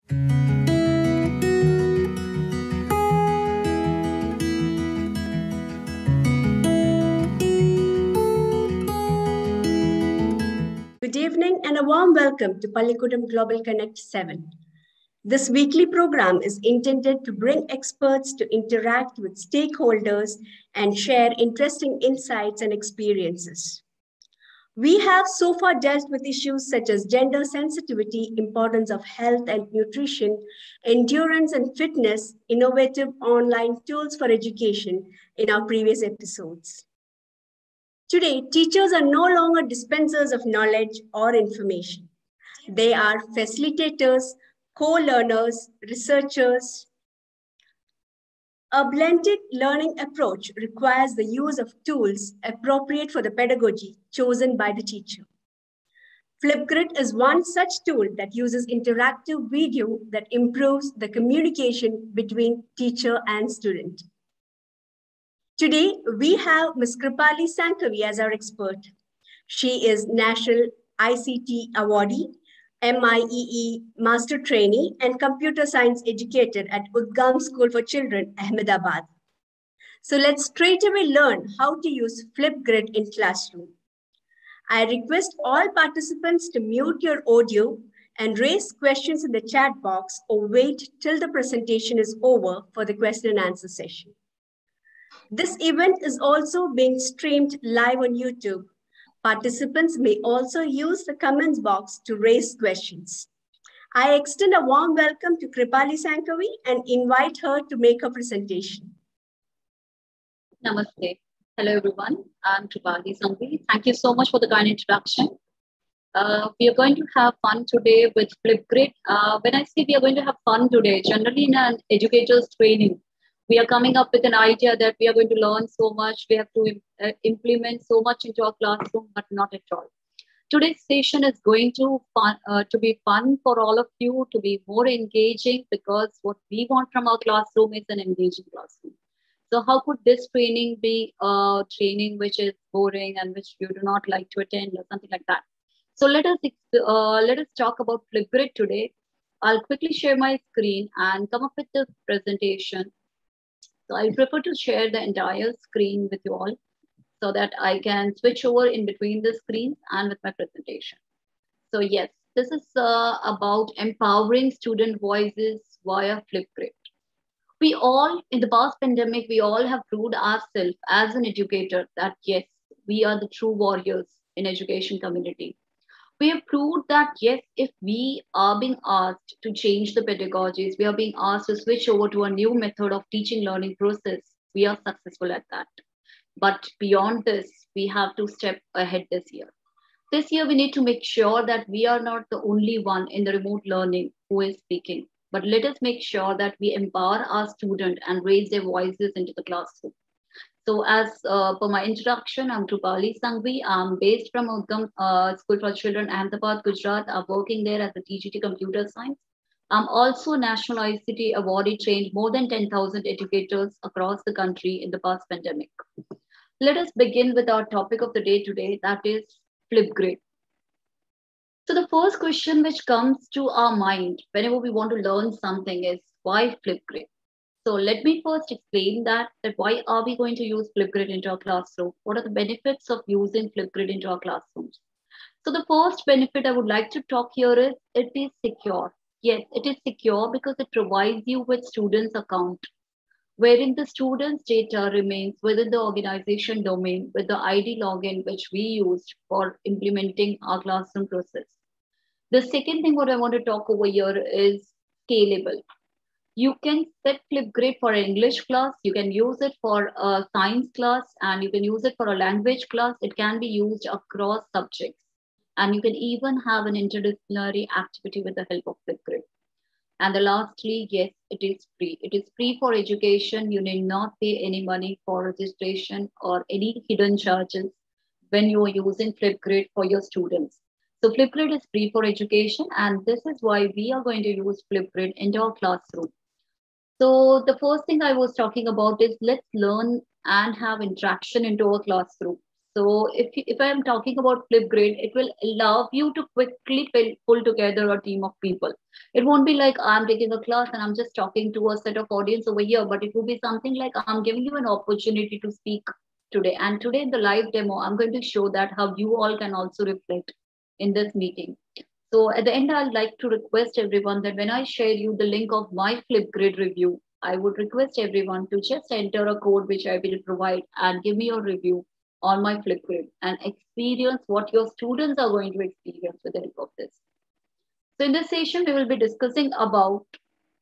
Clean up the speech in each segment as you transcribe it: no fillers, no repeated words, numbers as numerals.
Good evening and a warm welcome to Pallikudam Global Connect 7. This weekly program is intended to bring experts to interact with stakeholders and share interesting insights and experiences. We have so far dealt with issues such as gender sensitivity, importance of health and nutrition, endurance and fitness, innovative online tools for education in our previous episodes. Today, teachers are no longer dispensers of knowledge or information. They are facilitators, co-learners, researchers. A blended learning approach requires the use of tools appropriate for the pedagogy chosen by the teacher. Flipgrid is one such tool that uses interactive video that improves the communication between teacher and student. Today, we have Ms. Kripali Sankavi as our expert. She is National ICT Awardee, MIEE Master Trainee, and Computer Science Educator at Udgam School for Children, Ahmedabad. So let's straightaway learn how to use Flipgrid in classroom. I request all participants to mute your audio and raise questions in the chat box or wait till the presentation is over for the question and answer session. This event is also being streamed live on YouTube. Participants may also use the comments box to raise questions. I extend a warm welcome to Kripali Sankavi and invite her to make her presentation. Namaste. Hello, everyone. I'm Kripali Sankavi. Thank you so much for the kind introduction. We are going to have fun today with Flipgrid. When I say we are going to have fun today, generally in an educator's training, we are coming up with an idea that we are going to learn so much, we have to implement so much into our classroom, but not at all. Today's session is going to be fun for all of you, to be more engaging, because what we want from our classroom is an engaging classroom. So how could this training be a training which is boring and which you do not like to attend or something like that? So let us talk about Flipgrid today. I'll quickly share my screen and come up with the presentation. So I prefer to share the entire screen with you all so that I can switch over in between the screens and with my presentation. So yes, this is about empowering student voices via Flipgrid. We all, in the past pandemic, we all have proved ourselves as an educator that yes, we are the true warriors in education community. We have proved that yes, if we are being asked to change the pedagogies, we are being asked to switch over to a new method of teaching learning process, we are successful at that. But beyond this, we have to step ahead this year. This year, we need to make sure that we are not the only one in the remote learning who is speaking, but let us make sure that we empower our students and raise their voices into the classroom. So as per my introduction, I'm Kripali Sankavi. I'm based from Udgam School for Children, Ahmedabad, Gujarat. I'm working there as a TGT Computer Science. I'm also National ICT Awardee, trained more than 10,000 educators across the country in the past pandemic. Let us begin with our topic of the day today, that is Flipgrid. So the first question which comes to our mind whenever we want to learn something is, why Flipgrid? So let me first explain that why are we going to use Flipgrid into our classroom? What are the benefits of using Flipgrid into our classrooms? So the first benefit I would like to talk here is it is secure. Yes, it is secure because it provides you with students' account, wherein the students' data remains within the organization domain with the ID login which we used for implementing our classroom process. The second thing what I want to talk over here is scalable. You can set Flipgrid for an English class, you can use it for a science class, and you can use it for a language class. It can be used across subjects. And you can even have an interdisciplinary activity with the help of Flipgrid. And the lastly, yes, it is free. It is free for education. You need not pay any money for registration or any hidden charges when you are using Flipgrid for your students. So Flipgrid is free for education, and this is why we are going to use Flipgrid into our classroom. So the first thing I was talking about is let's learn and have interaction into our classroom. So if I am talking about Flipgrid, it will allow you to quickly pull together a team of people. It won't be like I'm taking a class and I'm just talking to a set of audience over here, but it will be something like I'm giving you an opportunity to speak today. And today in the live demo, I'm going to show that how you all can also reflect in this meeting. So at the end, I'd like to request everyone that when I share you the link of my Flipgrid review, I would request everyone to just enter a code which I will provide and give me your review on my Flipgrid and experience what your students are going to experience with the help of this. So in this session, we will be discussing about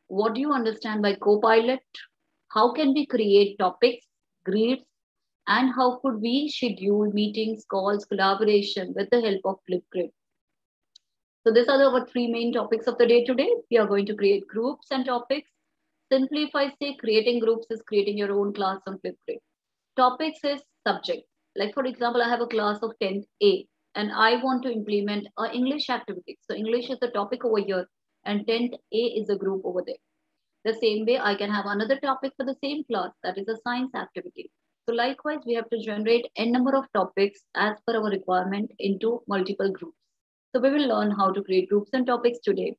what do you understand by Copilot, how can we create topics, grids, and how could we schedule meetings, calls, collaboration with the help of Flipgrid. So these are our three main topics of the day today. We are going to create groups and topics. Simply, if I say creating groups is creating your own class on Flipgrid. Topics is subject. Like for example, I have a class of 10th A and I want to implement an English activity. So English is the topic over here and 10th A is a group over there. The same way I can have another topic for the same class, that is a science activity. So likewise, we have to generate n number of topics as per our requirement into multiple groups. So we will learn how to create groups and topics today.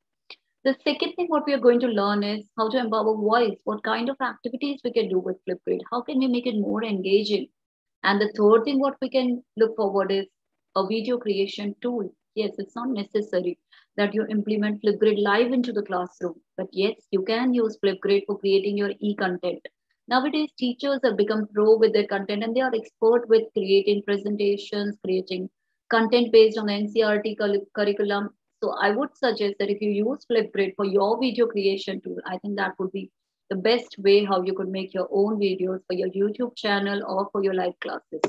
The second thing what we are going to learn is how to empower voice, what kind of activities we can do with Flipgrid, how can we make it more engaging. And the third thing what we can look forward is a video creation tool. Yes, it's not necessary that you implement Flipgrid live into the classroom, but yes, you can use Flipgrid for creating your e-content. Nowadays, teachers have become pro with their content and they are expert with creating presentations, creating content based on the NCERT curriculum. So I would suggest that if you use Flipgrid for your video creation tool, I think that would be the best way how you could make your own videos for your YouTube channel or for your live classes.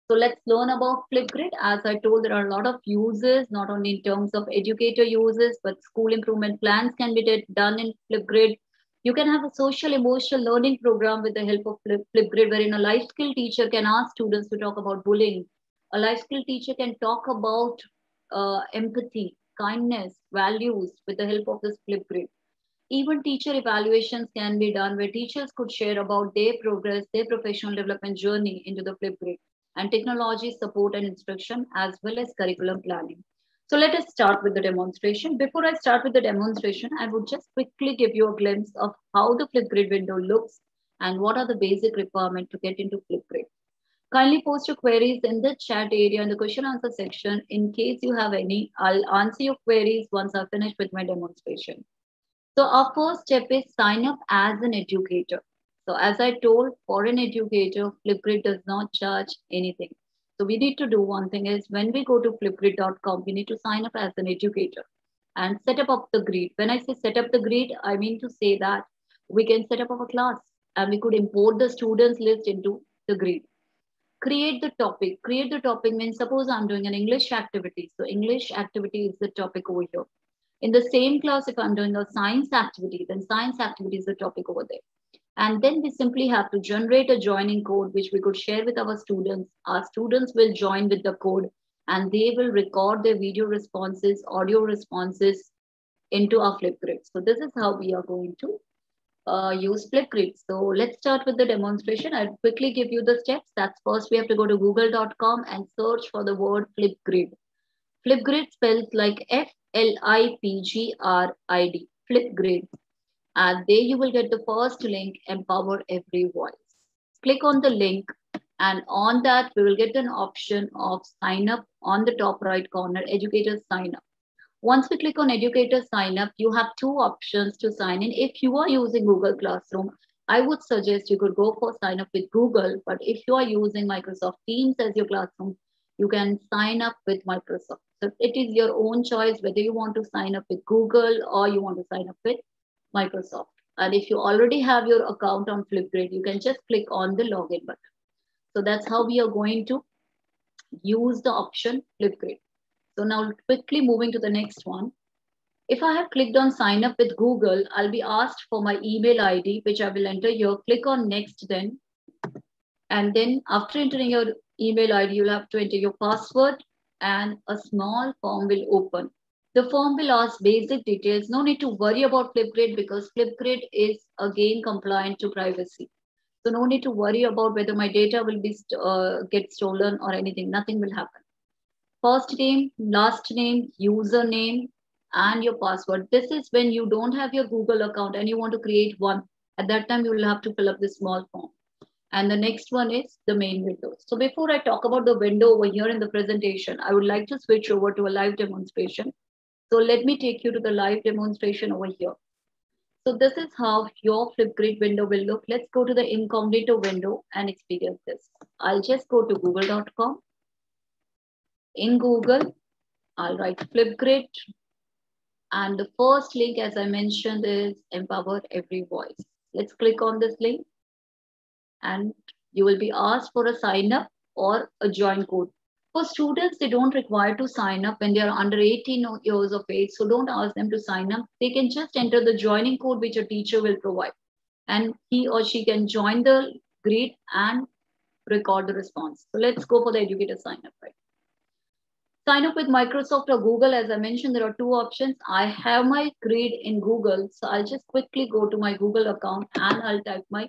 So let's learn about Flipgrid. As I told, there are a lot of uses, not only in terms of educator uses, but school improvement plans can be done in Flipgrid. You can have a social emotional learning program with the help of Flipgrid, wherein a life skill teacher can ask students to talk about bullying. A life skill teacher can talk about empathy, kindness, values with the help of this Flipgrid. Even teacher evaluations can be done where teachers could share about their progress, their professional development journey into the Flipgrid, and technology support and instruction as well as curriculum planning. So let us start with the demonstration. Before I start with the demonstration, I would just quickly give you a glimpse of how the Flipgrid window looks and what are the basic requirements to get into Flipgrid. Kindly post your queries in the chat area in the question answer section. In case you have any, I'll answer your queries once I finish with my demonstration. So our first step is sign up as an educator. So as I told, for an educator, Flipgrid does not charge anything. So we need to do one thing is when we go to flipgrid.com, we need to sign up as an educator and set up the grid. When I say set up the grid, I mean to say that we can set up our class and we could import the students list into the grid. Create the topic. Create the topic means suppose I'm doing an English activity. So English activity is the topic over here. In the same class, if I'm doing a science activity, then science activity is the topic over there. And then we simply have to generate a joining code, which we could share with our students. Our students will join with the code and they will record their video responses, audio responses into our Flipgrid. So this is how we are going to use Flipgrid. So let's start with the demonstration. I'll quickly give you the steps. That's first we have to go to google.com and search for the word Flipgrid. Flipgrid spells like Flipgrid, Flipgrid. And there you will get the first link, Empower Every Voice. Click on the link and on that we will get an option of sign up on the top right corner, educator sign up. Once we click on educator sign up, you have two options to sign in. If you are using Google Classroom, I would suggest you could go for sign up with Google. But if you are using Microsoft Teams as your classroom, you can sign up with Microsoft. So it is your own choice whether you want to sign up with Google or you want to sign up with Microsoft. And if you already have your account on Flipgrid, you can just click on the login button. So that's how we are going to use the option Flipgrid. So now quickly moving to the next one. If I have clicked on sign up with Google, I'll be asked for my email ID, which I will enter here. Click on next then. And then after entering your email ID, you'll have to enter your password and a small form will open. The form will ask basic details. No need to worry about Flipgrid because Flipgrid is again compliant to privacy. So no need to worry about whether my data will be get stolen or anything. Nothing will happen. First name, last name, username, and your password. This is when you don't have your Google account and you want to create one. At that time, you will have to fill up this small form. And the next one is the main window. So before I talk about the window over here in the presentation, I would like to switch over to a live demonstration. So let me take you to the live demonstration over here. So this is how your Flipgrid window will look. Let's go to the incognito window and experience this. I'll just go to google.com. In Google, I'll write Flipgrid. And the first link, as I mentioned, is Empower Every Voice. Let's click on this link. And you will be asked for a sign up or a join code. For students, they don't require to sign up when they are under 18 years of age. So don't ask them to sign up. They can just enter the joining code which a teacher will provide. And he or she can join the grid and record the response. So let's go for the educator sign up, right? Sign up with Microsoft or Google. As I mentioned, there are two options. I have my grid in Google. So I'll just quickly go to my Google account and I'll type my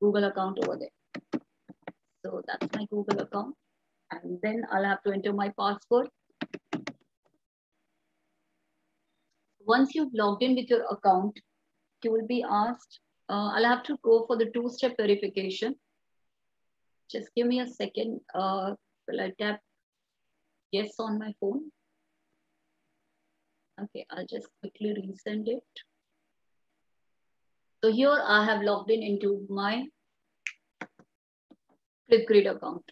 Google account over there. So that's my Google account. And then I'll have to enter my password. Once you've logged in with your account, you will be asked, I'll have to go for the two-step verification. Just give me a second. Will I tap yes on my phone? Okay, I'll just quickly resend it. So here I have logged in into my Flipgrid account.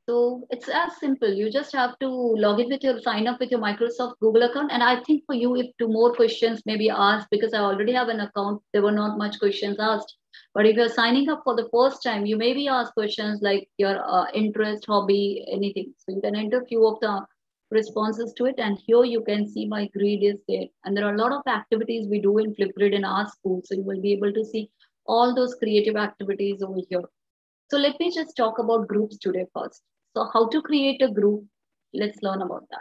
So it's as simple. You just have to log in with your sign up with your Microsoft Google account. And I think for you, if two more questions may be asked, because I already have an account, there were not much questions asked. But if you're signing up for the first time, you may be asked questions like your interest, hobby, anything. So you can enter a few of the responses to it. And here you can see my grid is there. And there are a lot of activities we do in Flipgrid in our school. So you will be able to see all those creative activities over here. So let me just talk about groups today first. So how to create a group, let's learn about that.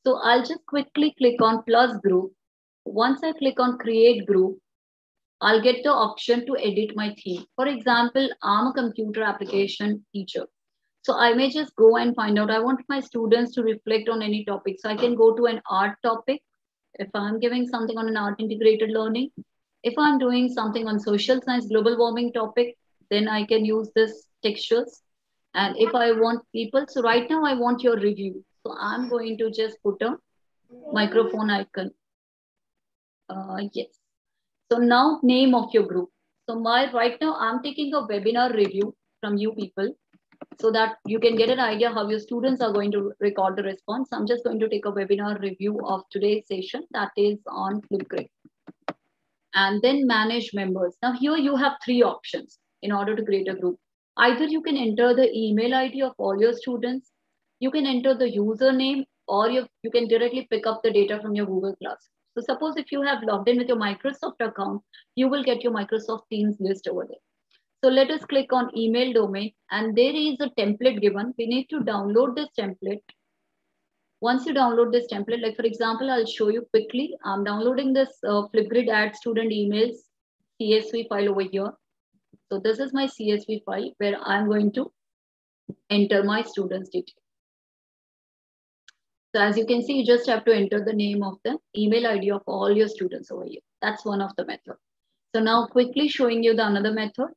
So I'll just quickly click on plus group. Once I click on create group, I'll get the option to edit my theme. For example, I'm a computer application teacher. So I may just go and find out, I want my students to reflect on any topic. So I can go to an art topic. If I'm giving something on an art integrated learning, if I'm doing something on social science, global warming topic, then I can use this textures. And if I want people, so right now I want your review. So I'm going to just put a microphone icon. Yes. So now name of your group. So right now I'm taking a webinar review from you people so that you can get an idea how your students are going to record the response. I'm just going to take a webinar review of today's session that is on Flipgrid. And then manage members. Now here you have three options in order to create a group. Either you can enter the email ID of all your students, you can enter the username, or you can directly pick up the data from your Google Classroom. So suppose if you have logged in with your Microsoft account, you will get your Microsoft Teams list over there. So let us click on email domain, and there is a template given. We need to download this template. Once you download this template, like for example, I'll show you quickly. I'm downloading this Flipgrid add student emails CSV file over here. So this is my CSV file where I'm going to enter my students' details. So as you can see, you just have to enter the name of the email ID of all your students over here. That's one of the methods. So now quickly showing you the another method.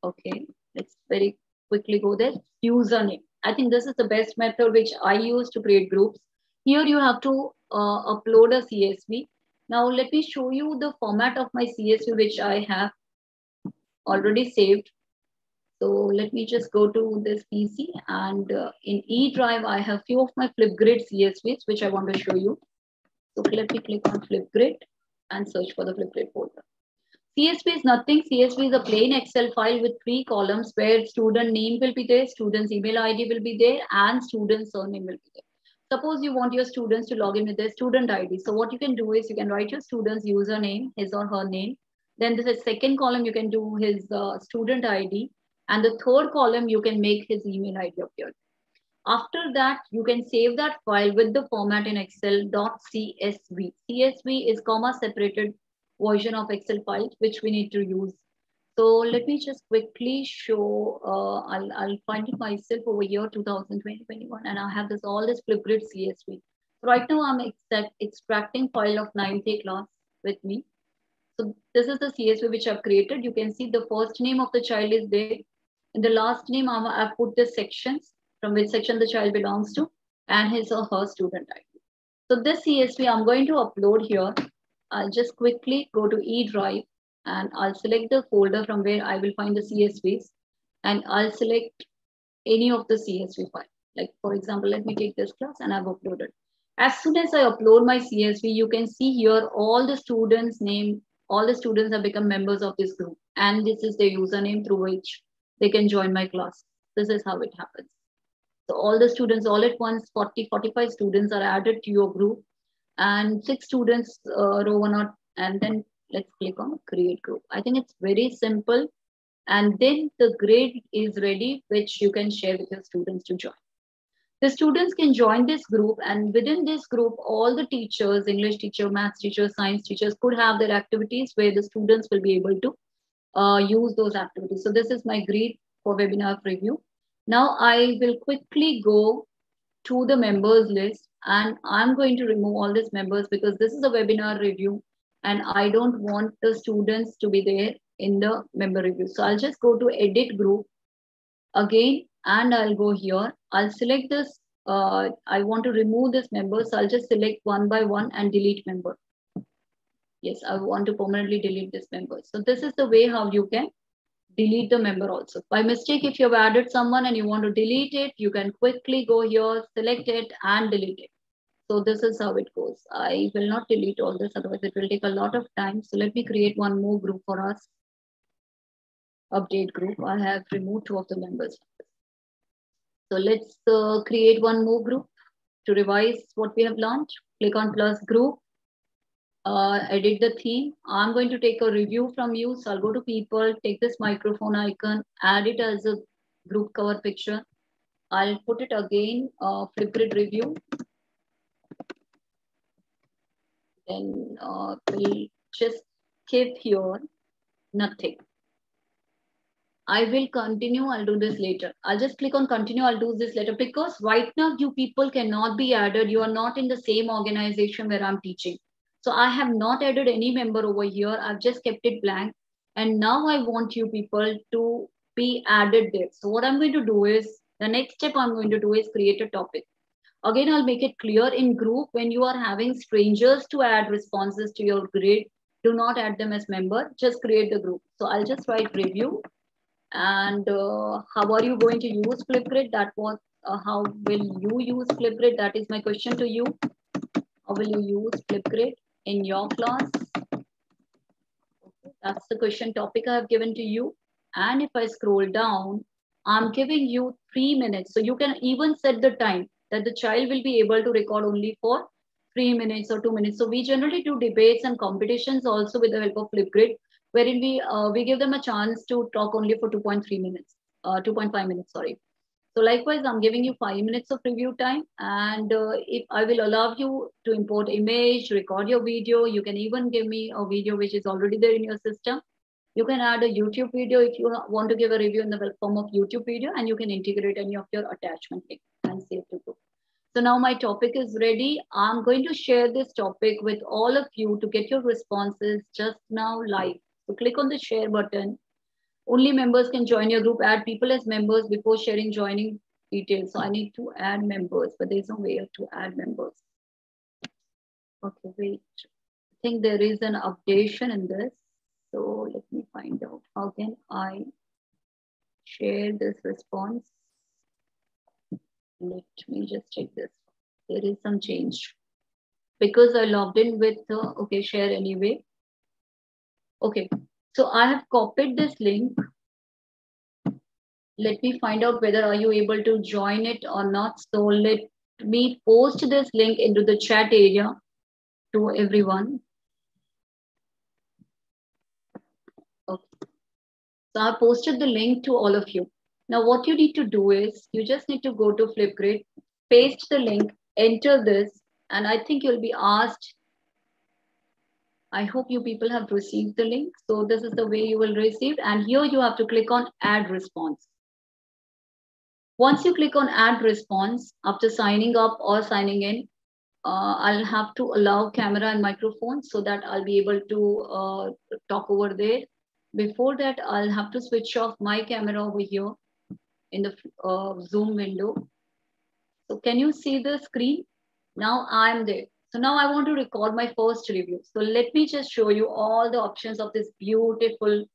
Okay, let's very quickly go there. Username. I think this is the best method which I use to create groups. Here you have to upload a CSV. Now let me show you the format of my CSV which I have already saved. So let me just go to this PC, and in E drive, I have few of my Flipgrid CSVs, which I want to show you. So let me click on Flipgrid and search for the Flipgrid folder. CSV is nothing. CSV is a plain Excel file with 3 columns where student name will be there, student's email ID will be there, and student's surname will be there. Suppose you want your students to log in with their student ID. So what you can do is you can write your student's username, his or her name. Then this is second column, you can do his student ID. And the third column, you can make his email ID appear. After that, you can save that file with the format in Excel.csv. CSV is comma separated version of Excel files, which we need to use. So let me just quickly show, I'll find it myself over here, 2020-21, and I have all this Flipgrid CSV. Right now I'm extracting file of 9th A class with me. So this is the CSV which I've created. You can see the first name of the child is there. In the last name, I've put the sections, from which section the child belongs to, and his or her student ID. So this CSV I'm going to upload here. I'll just quickly go to eDrive and I'll select the folder from where I will find the CSVs, and I'll select any of the CSV file. Like for example, let me take this class and I've uploaded. As soon as I upload my CSV, you can see here all the students' name, all the students have become members of this group, and this is the username through which they can join my class. This is how it happens. So all the students all at once, 40-45 students are added to your group, and 6 students row 1 and then let's click on create group. I think it's very simple, and then the grade is ready, which you can share with your students to join. The students can join this group, and within this group, all the teachers, English teacher, maths teachers, science teachers could have their activities where the students will be able to use those activities. So this is my grade for webinar preview. Now I will quickly go to the members list, and I'm going to remove all these members because this is a webinar review and I don't want the students to be there in the member review. So I'll just go to edit group again, and I'll go here. I'll select this. I want to remove this member. So I'll just select one by one and delete member. Yes, I want to permanently delete this member. So this is the way how you can delete the member also. By mistake, if you've added someone and you want to delete it, you can quickly go here, select it and delete it. So this is how it goes. I will not delete all this, otherwise it will take a lot of time. So let me create one more group for us. Update group. I have removed 2 of the members. So let's create one more group to revise what we have learned. Click on plus group. Edit the theme. I'm going to take a review from you. So I'll go to people, take this microphone icon, add it as a group cover picture. I'll put it again, Flipgrid review. Then we'll just keep here nothing. I will continue. I'll do this later. I'll just click on continue. I'll do this later because right now you people cannot be added. You are not in the same organization where I'm teaching. So I have not added any member over here. I've just kept it blank. And now I want you people to be added there. So what I'm going to do is, the next step I'm going to do is create a topic. Again, I'll make it clear in group, when you are having strangers to add responses to your grid, do not add them as member, just create the group. So I'll just write review. And how are you going to use Flipgrid? That was how will you use Flipgrid? That is my question to you. How will you use Flipgrid in your class? Okay, that's the question topic I have given to you. And if I scroll down, I'm giving you 3 minutes. So you can even set the time that the child will be able to record only for 3 minutes or 2 minutes. So we generally do debates and competitions also with the help of Flipgrid, wherein we give them a chance to talk only for 2.3 minutes, 2.5 minutes, sorry. So likewise, I'm giving you 5 minutes of review time, and if I will allow you to import image, record your video, you can even give me a video which is already there in your system. You can add a YouTube video if you want to give a review in the form of YouTube video, and you can integrate any of your attachment link and save to go. So now my topic is ready. I'm going to share this topic with all of you to get your responses just now live. So click on the share button. Only members can join your group. Add people as members before sharing joining details. So I need to add members, but there's no way to add members. Okay, wait. I think there is an updation in this. So let me find out how can I share this response. Let me just check this. There is some change because I logged in with okay, share anyway. Okay, so I have copied this link. Let me find out whether are you able to join it or not. So let me post this link into the chat area to everyone. Okay. So I posted the link to all of you. Now what you need to do is you just need to go to Flipgrid, paste the link, enter this, and I think you'll be asked I hope you people have received the link. So this is the way you will receive. And here you have to click on add response. Once you click on add response, after signing up or signing in, I'll have to allow camera and microphone so that I'll be able to talk over there. Before that, I'll have to switch off my camera over here in the Zoom window. So can you see the screen? Now I'm there. So now I want to record my first review. So let me just show you all the options of this beautiful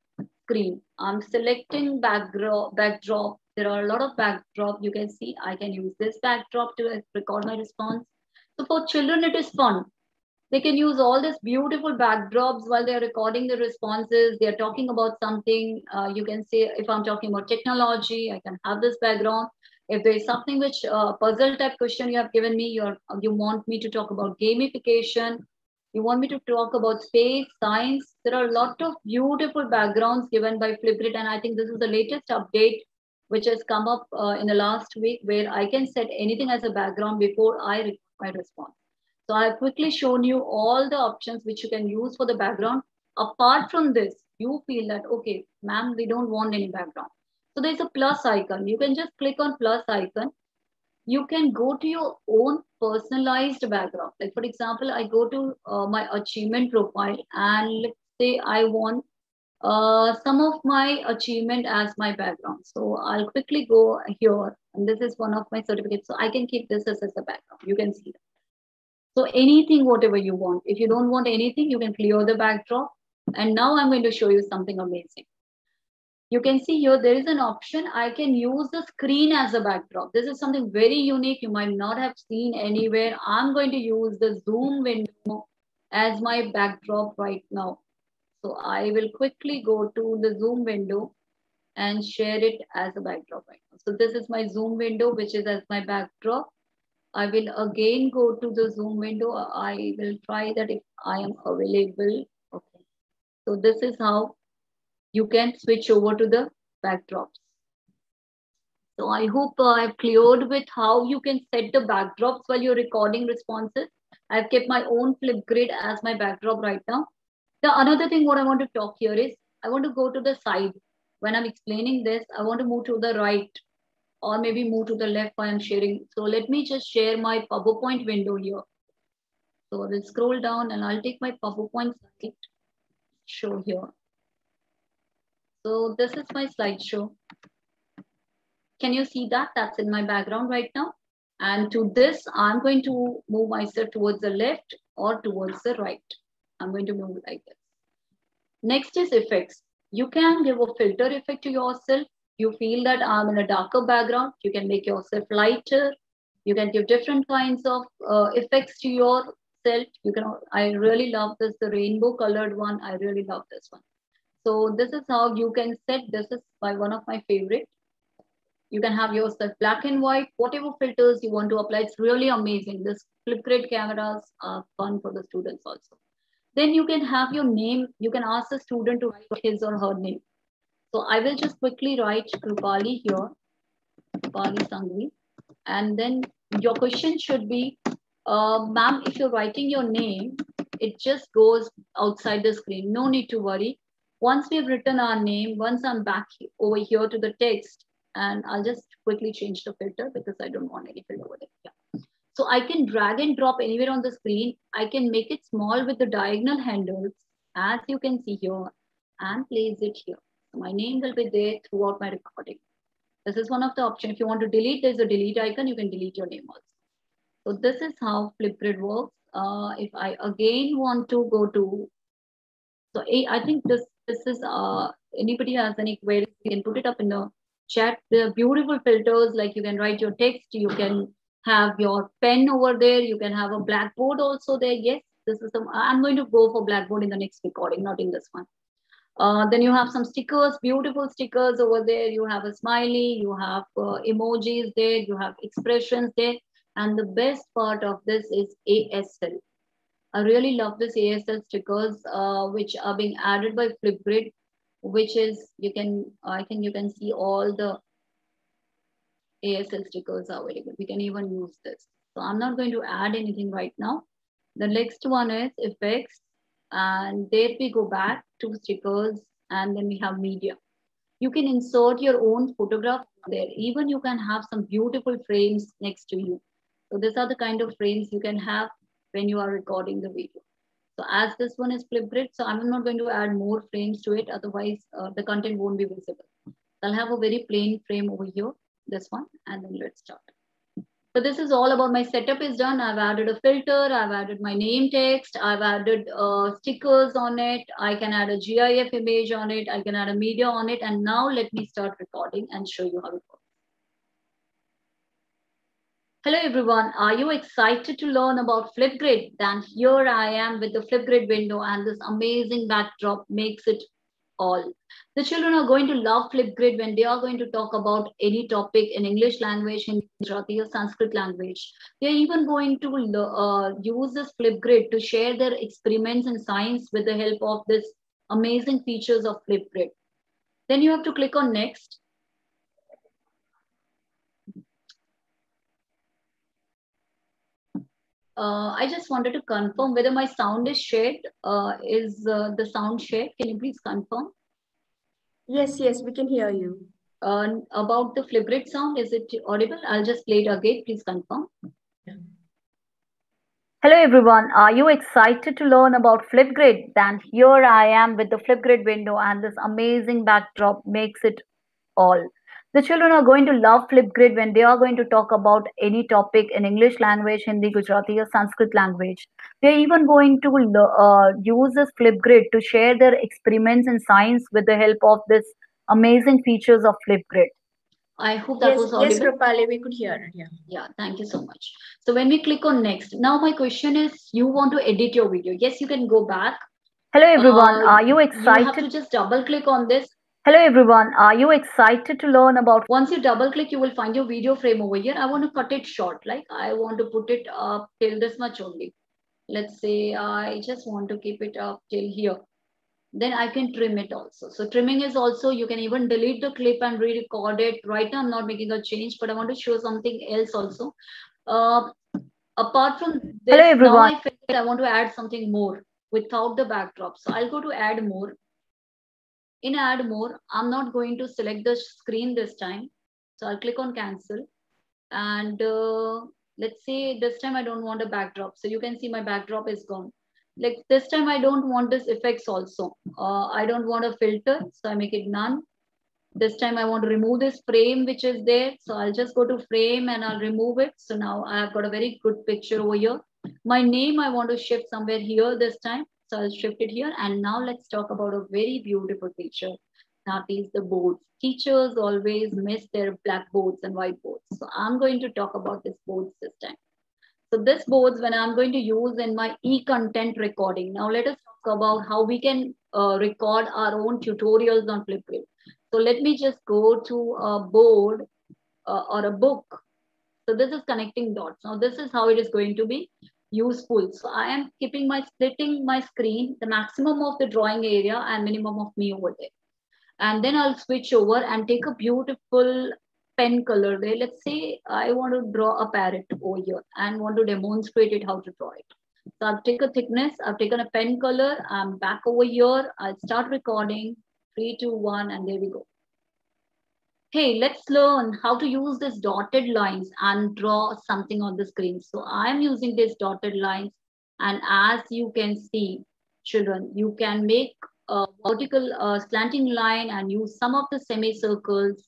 screen. I'm selecting backdrop. There are a lot of backdrop. You can see I can use this backdrop to record my response. So for children, it is fun. They can use all these beautiful backdrops while they're recording the responses. They're talking about something. You can say, if I'm talking about technology, I can have this background. If there is something which puzzle type question you have given me, you want me to talk about gamification, you want me to talk about space, science. There are a lot of beautiful backgrounds given by Flipgrid, and I think this is the latest update which has come up in the last week, where I can set anything as a background before I record my response. So I've quickly shown you all the options which you can use for the background. Apart from this, you feel that, okay, ma'am, we don't want any background. So there's a plus icon. You can just click on plus icon. You can go to your own personalized background. Like for example, I go to my achievement profile, and let's say I want some of my achievement as my background. So I'll quickly go here, and this is one of my certificates. So I can keep this as a background. You can see that. So anything, whatever you want. If you don't want anything, you can clear the backdrop. And now I'm going to show you something amazing. You can see here, there is an option. I can use the screen as a backdrop. This is something very unique. You might not have seen anywhere. I'm going to use the Zoom window as my backdrop right now. So I will quickly go to the Zoom window and share it as a backdrop right now. So this is my Zoom window, which is as my backdrop. I will again go to the Zoom window. I will try that if I am available. Okay. So this is how you can switch over to the backdrops. So I hope I've cleared with how you can set the backdrops while you're recording responses. I've kept my own Flipgrid as my backdrop right now. The another thing what I want to talk here is, I want to go to the side. When I'm explaining this, I want to move to the right, or maybe move to the left while I'm sharing. So let me just share my PowerPoint window here. So I will scroll down and I'll take my PowerPoint slide, show here. So this is my slideshow. Can you see that? That's in my background right now. And to this, I'm going to move myself towards the left or towards the right. I'm going to move like this. Next is effects. You can give a filter effect to yourself. You feel that I'm in a darker background, you can make yourself lighter. You can give different kinds of effects to yourself. You can. I really love this, the rainbow colored one. I really love this one. So this is how you can set. This is by one of my favorite. You can have yourself black and white, whatever filters you want to apply. It's really amazing. This Flipgrid cameras are fun for the students also. Then you can have your name. You can ask the student to write his or her name. So I will just quickly write Krupali here, Krupali Sangvi. And then your question should be, ma'am, if you're writing your name, it just goes outside the screen. No need to worry. Once we've written our name, once I'm back over here to the text, and I'll just quickly change the filter because I don't want any filter over there. Yeah. So I can drag and drop anywhere on the screen. I can make it small with the diagonal handles, as you can see here, and place it here. My name will be there throughout my recording. This is one of the options. If you want to delete, there's a delete icon. You can delete your name also. So this is how Flipgrid works. If I again want to go to, so I think this is, anybody has any queries, you can put it up in the chat. There are beautiful filters, like you can write your text, you can have your pen over there, you can have a blackboard also there. Yes, this is I'm going to go for blackboard in the next recording, not in this one. Then you have some stickers, beautiful stickers over there. You have a smiley, you have emojis there, you have expressions there. And the best part of this is ASL. I really love this ASL stickers, which are being added by Flipgrid, which is, I think you can see all the ASL stickers are available. We can even use this. So I'm not going to add anything right now. The next one is effects. And there we go back to stickers, and then we have media. You can insert your own photograph there. Even you can have some beautiful frames next to you. So these are the kind of frames you can have when you are recording the video. So as this one is Flipgrid, so I'm not going to add more frames to it. Otherwise, the content won't be visible. I'll have a very plain frame over here, this one, and then let's start. So this is all about my setup is done. I've added a filter. I've added my name text. I've added stickers on it. I can add a GIF image on it. I can add a media on it. And now let me start recording and show you how it works. Hello everyone, are you excited to learn about Flipgrid? Then here I am with the Flipgrid window, and this amazing backdrop makes it all. The children are going to love Flipgrid when they are going to talk about any topic in English language, in Gujarati or Sanskrit language. They are even going to use this Flipgrid to share their experiments in science with the help of this amazing features of Flipgrid. Then you have to click on next. I just wanted to confirm whether my sound is shared. Is the sound shared? Can you please confirm? Yes, we can hear you. About the Flipgrid sound, is it audible? I'll just play it again. Please confirm. Yeah. Hello everyone, are you excited to learn about Flipgrid? Then here I am with the Flipgrid window, and this amazing backdrop makes it all. The children are going to love Flipgrid when they are going to talk about any topic in English language, Hindi, Gujarati or Sanskrit language. They're even going to use this Flipgrid to share their experiments in science with the help of this amazing features of Flipgrid. I hope that was audible. Yes, Krupali, we could hear it. Yeah, thank you so much. So when we click on next, now my question is, you want to edit your video. Yes, you can go back. Hello everyone, are you excited? You have to just double click on this. Hello everyone, are you excited to learn about? Once you double click, you will find your video frame over here. I want to cut it short, like I want to put it up till this much only. Let's say I just want to keep it up till here. Then I can trim it also. So trimming is also, you can even delete the clip and re-record it. Right now I'm not making a change, but I want to show something else also. Apart from this, hello everyone. Now I feel that I want to add something more without the backdrop. So I'll go to add more. In add more, I'm not going to select the screen this time. So I'll click on cancel. And let's say this time I don't want a backdrop. So you can see my backdrop is gone. Like this time I don't want this effects also. I don't want a filter. So I make it none. This time I want to remove this frame which is there. So I'll just go to frame and I'll remove it. So now I've got a very good picture over here. My name I want to shift somewhere here this time. So I'll shift it here. And now let's talk about a very beautiful feature. That is the boards. Teachers always miss their blackboards and whiteboards. So I'm going to talk about this boards this time. So this boards when I'm going to use in my e-content recording. Now let us talk about how we can record our own tutorials on Flipgrid. So let me just go to a board or a book. So this is connecting dots. Now this is how it is going to be useful. So I am splitting my screen, the maximum of the drawing area and minimum of me over there. And then I'll switch over and take a beautiful pen color there. Let's say I want to draw a parrot over here and want to demonstrate it how to draw it. So I'll take a thickness, I've taken a pen color, I'm back over here, I'll start recording, 3, 2, 1, and there we go. Hey, let's learn how to use these dotted lines and draw something on the screen. So I'm using these dotted lines, and as you can see, children, you can make a vertical slanting line and use some of the semicircles,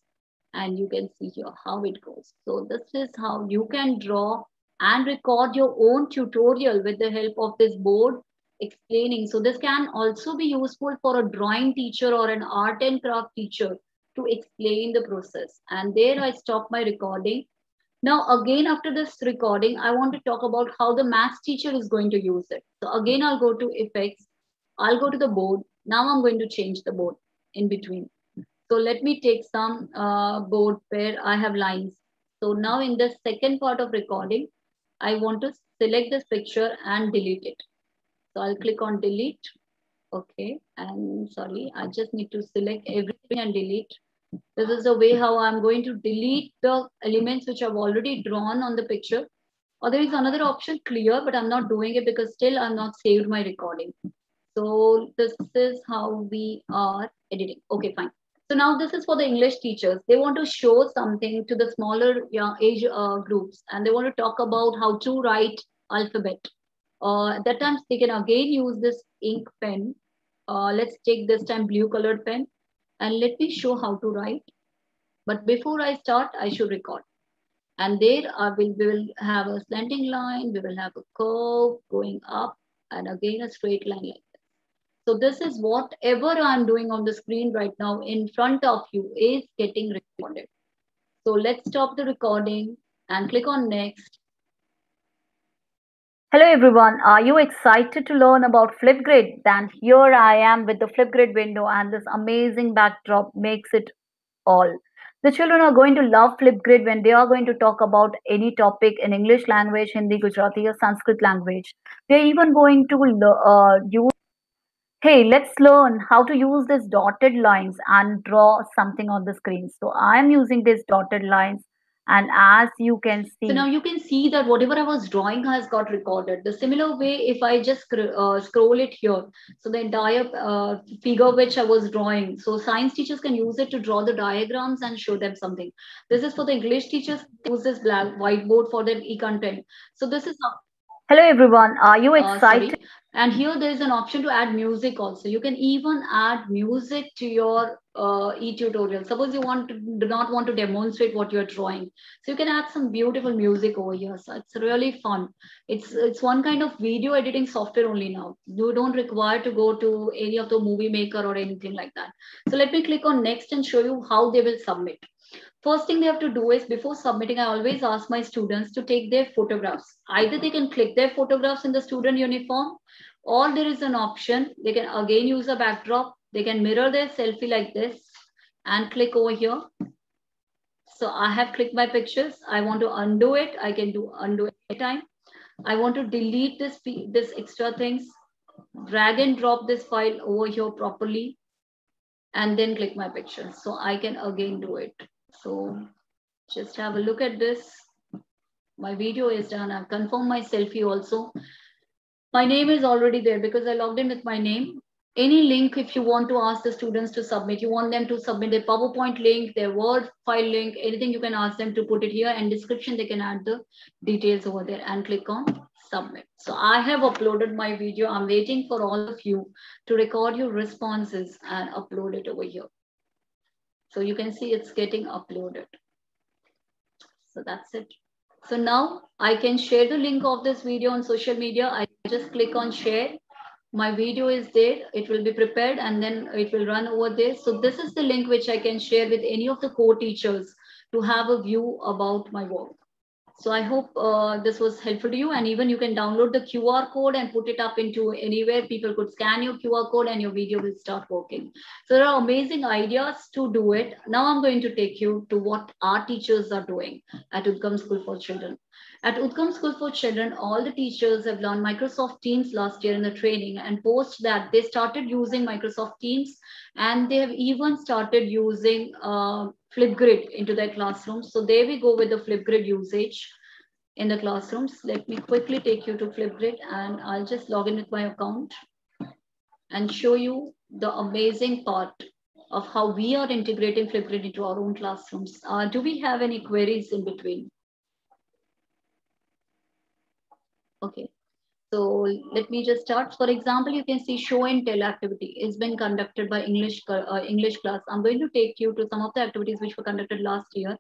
and you can see here how it goes. So this is how you can draw and record your own tutorial with the help of this board explaining. So this can also be useful for a drawing teacher or an art and craft teacher to explain the process. And there I stop my recording. Now again, after this recording, I want to talk about how the maths teacher is going to use it. So again, I'll go to effects, I'll go to the board. Now I'm going to change the board in between. So let me take some board where I have lines. So now in the second part of recording, I want to select this picture and delete it. So I'll click on delete. Okay, and sorry, I just need to select everything and delete. This is the way how I'm going to delete the elements which I've already drawn on the picture. Or there is another option, clear, but I'm not doing it because still I'm not saved my recording. So this is how we are editing. Okay, fine. So now this is for the English teachers. They want to show something to the smaller age groups, and they want to talk about how to write alphabet. At that time, they can again use this ink pen. Let's take this time blue colored pen, and let me show how to write. But before I start, I should record. And there we will have a slanting line, we will have a curve going up, and again a straight line like this. So this is whatever I'm doing on the screen right now in front of you is getting recorded. So let's stop the recording and click on next. Hello everyone, are you excited to learn about Flipgrid? Then here I am with the Flipgrid window, and this amazing backdrop makes it all. The children are going to love Flipgrid when they are going to talk about any topic in English language, Hindi, Gujarati or Sanskrit language. They are even going to use, hey, let's learn how to use these dotted lines and draw something on the screen. So I am using these dotted lines, and as you can see. So now you can see that whatever I was drawing has got recorded. The similar way, if I just scroll it here, so the entire figure which I was drawing, so science teachers can use it to draw the diagrams and show them something. This is for the English teachers, use this black whiteboard for their e-content. So this is how. Hello everyone, are you excited? And here there is an option to add music also. You can even add music to your e-tutorial. Suppose you do not want to demonstrate what you're drawing. So you can add some beautiful music over here. So it's really fun. It's one kind of video editing software only now. You don't require to go to any of the movie maker or anything like that. So let me click on next and show you how they will submit. First thing they have to do is, before submitting, I always ask my students to take their photographs. Either they can click their photographs in the student uniform, or there is an option, they can again use a backdrop. They can mirror their selfie like this and click over here. So I have clicked my pictures. I want to undo it. I can do undo anytime. I want to delete this extra things, drag and drop this file over here properly, and then click my picture. So I can again do it. So just have a look at this. My video is done. I've confirmed my selfie also. My name is already there because I logged in with my name. Any link, if you want to ask the students to submit, you want them to submit their PowerPoint link, their Word file link, anything, you can ask them to put it here, and description, they can add the details over there and click on submit. So I have uploaded my video. I'm waiting for all of you to record your responses and upload it over here. So you can see it's getting uploaded. So that's it. So now I can share the link of this video on social media. I just click on share. My video is there. It will be prepared and then it will run over there. So this is the link which I can share with any of the co-teachers to have a view about my work. So I hope this was helpful to you, and even you can download the QR code and put it up into anywhere. People could scan your QR code and your video will start working. So there are amazing ideas to do it. Now I'm going to take you to what our teachers are doing at Udgam School for Children. At Udgam School for Children, all the teachers have learned Microsoft Teams last year in the training, and post that they started using Microsoft Teams, and they have even started using Flipgrid into their classrooms. So there we go with the Flipgrid usage in the classrooms. Let me quickly take you to Flipgrid, and I'll just log in with my account and show you the amazing part of how we are integrating Flipgrid into our own classrooms. Do we have any queries in between? Okay. So let me just start. For example, you can see show and tell activity is been conducted by English class. I'm going to take you to some of the activities which were conducted last year.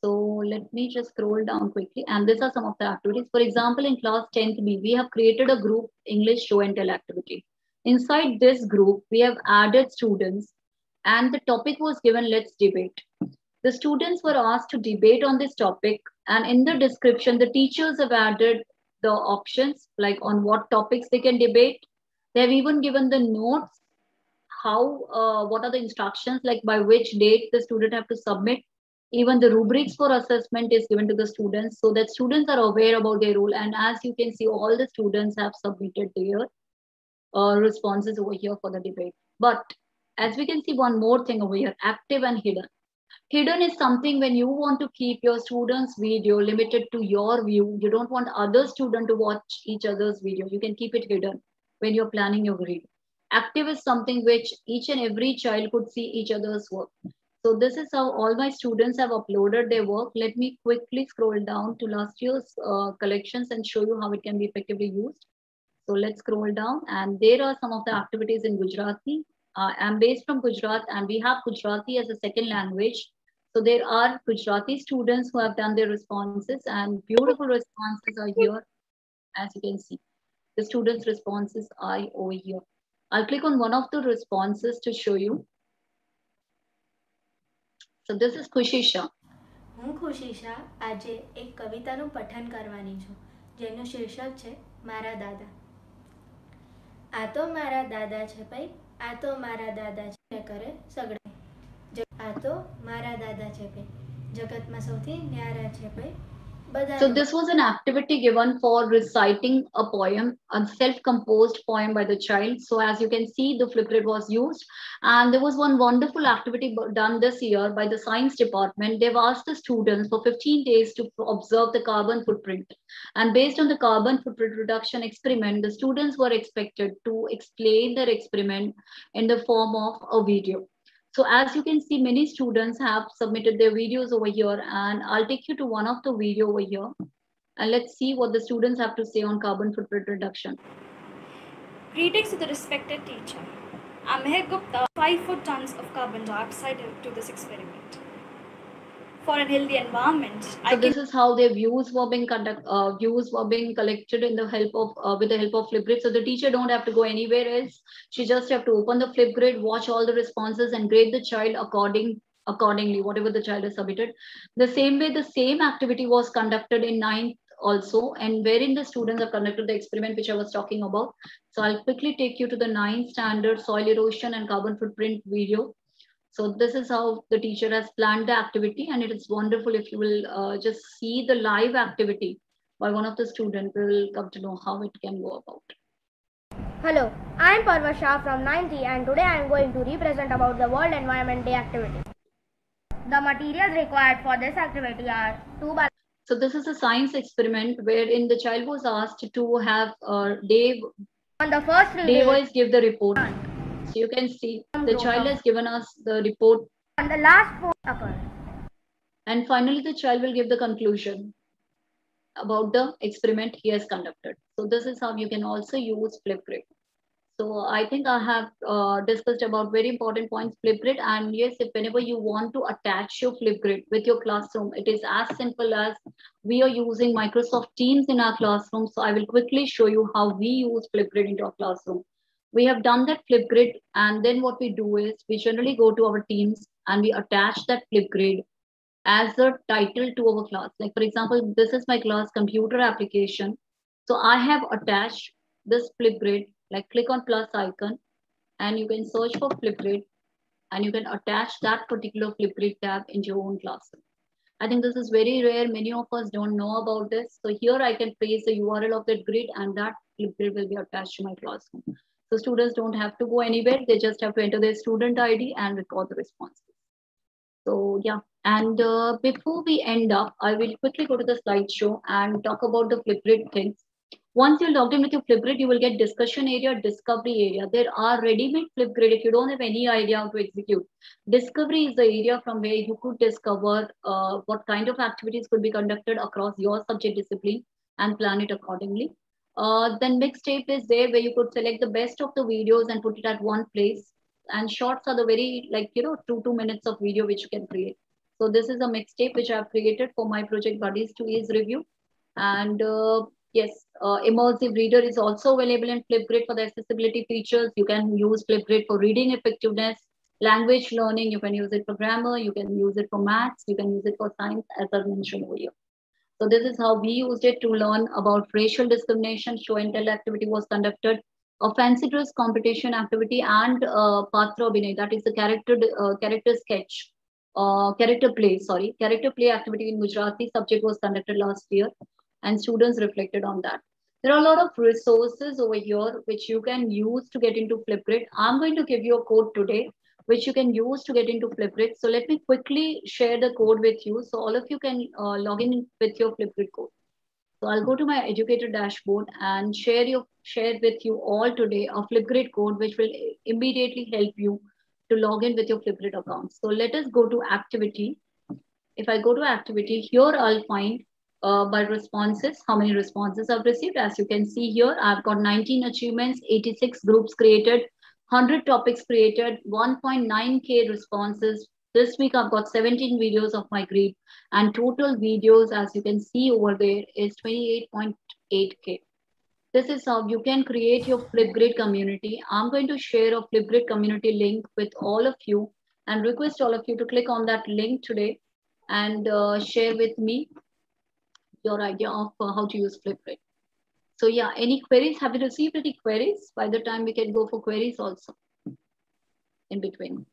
So let me just scroll down quickly. And these are some of the activities. For example, in class 10th B, we have created a group English show and tell activity. Inside this group, we have added students, and the topic was given, let's debate. The students were asked to debate on this topic, and in the description, the teachers have added the options like on what topics they can debate. They have even given the notes, how what are the instructions, like by which date the student have to submit. Even the rubrics for assessment is given to the students so that students are aware about their role. And as you can see, all the students have submitted their responses over here for the debate. But as we can see, one more thing over here, active and hidden. Hidden is something when you want to keep your students' video limited to your view. You don't want other students to watch each other's video. You can keep it hidden when you're planning your grade. Active is something which each and every child could see each other's work. So this is how all my students have uploaded their work. Let me quickly scroll down to last year's collections and show you how it can be effectively used. So let's scroll down, and there are some of the activities in Gujarati. I'm based from Gujarat, and we have Gujarati as a second language. So there are Gujarati students who have done their responses, and beautiful responses are here, as you can see. The students' responses are over here. I'll click on one of the responses to show you. So this is Khushi Shah. હું ખુશી શાહ આજે એક કવિતાનું પઠન કરવાની છું જેનું શીર્ષક છે મારા દાદા. આ તો મારા દાદા છે ભાઈ, આ તો મારા દાદા છે કરે સગડે. આ તો મારા દાદા છે ભાઈ, જગતમાં સૌથી ન્યારા છે ભાઈ. So this was an activity given for reciting a poem, a self-composed poem by the child. So as you can see, the Flipgrid was used, and there was one wonderful activity done this year by the science department. They've asked the students for 15 days to observe the carbon footprint, and based on the carbon footprint reduction experiment, the students were expected to explain their experiment in the form of a video. So as you can see, many students have submitted their videos over here, and I'll take you to one of the video over here, and let's see what the students have to say on carbon footprint reduction. Greetings to the respected teacher. I'm Meher Gupta. 5 tons of carbon dioxide to this experiment. For a healthy environment, so this is how their views were being collected in the help of with the help of Flipgrid. So the teacher don't have to go anywhere else. She just have to open the Flipgrid, watch all the responses, and grade the child accordingly, whatever the child has submitted. The same way, the same activity was conducted in 9th also, and wherein the students have conducted the experiment which I was talking about. So I'll quickly take you to the 9th standard soil erosion and carbon footprint video. So this is how the teacher has planned the activity, and it is wonderful if you will just see the live activity by one of the students. Will come to know how it can go about. Hello, I am Parva Shah from 9th E, and today I am going to represent about the World Environment Day activity. The materials required for this activity are 2 by. So this is a science experiment wherein the child was asked to have day on the first 3 day wise give the report. So you can see the child has given us the report. On the last 4 occur. And finally, the child will give the conclusion about the experiment he has conducted. So this is how you can also use Flipgrid. So I think I have discussed about very important points Flipgrid. And yes, if whenever you want to attach your Flipgrid with your classroom, it is as simple as we are using Microsoft Teams in our classroom. So I will quickly show you how we use Flipgrid into our classroom. We have done that Flipgrid, and then what we do is we generally go to our Teams and we attach that Flipgrid as the title to our class. Like for example, this is my class computer application. So I have attached this Flipgrid, like click on plus icon and you can search for Flipgrid and you can attach that particular Flipgrid tab into your own classroom. I think this is very rare. Many of us don't know about this. So here I can paste the URL of that grid and that Flipgrid will be attached to my classroom. So students don't have to go anywhere. They just have to enter their student ID and record the responses. So yeah, and before we end up, I will quickly go to the slideshow and talk about the Flipgrid things. Once you're logged in with your Flipgrid, you will get discussion area, discovery area. There are ready-made Flipgrid if you don't have any idea how to execute. Discovery is the area from where you could discover what kind of activities could be conducted across your subject discipline and plan it accordingly. Then mixtape is there where you could select the best of the videos and put it at one place. And shorts are the very, like, 2 minutes of video which you can create. So this is a mixtape which I've created for my project buddies to ease review. And yes, immersive reader is also available in Flipgrid for the accessibility features. You can use Flipgrid for reading effectiveness, language learning. You can use it for grammar. You can use it for maths. You can use it for science, as I mentioned earlier. So this is how we used it to learn about racial discrimination. Show and tell activity was conducted. A fancy dress competition activity and Patra Abhinay, that is the character play activity in Gujarati subject was conducted last year and students reflected on that. There are a lot of resources over here which you can use to get into Flipgrid. I'm going to give you a code today which you can use to get into Flipgrid. So let me quickly share the code with you so all of you can log in with your Flipgrid code. So I'll go to my educator dashboard and share with you all today a Flipgrid code, which will immediately help you to log in with your Flipgrid account. So let us go to activity. If I go to activity, here I'll find by responses, how many responses I've received. As you can see here, I've got 19 achievements, 86 groups created, 100 topics created, 1.9K responses. This week I've got 17 videos of my grid, and total videos, as you can see over there, is 28.8K. This is how you can create your Flipgrid community. I'm going to share a Flipgrid community link with all of you and request all of you to click on that link today and share with me your idea of how to use Flipgrid. So yeah, any queries? Have you received any queries? By the time we can go for queries also in between.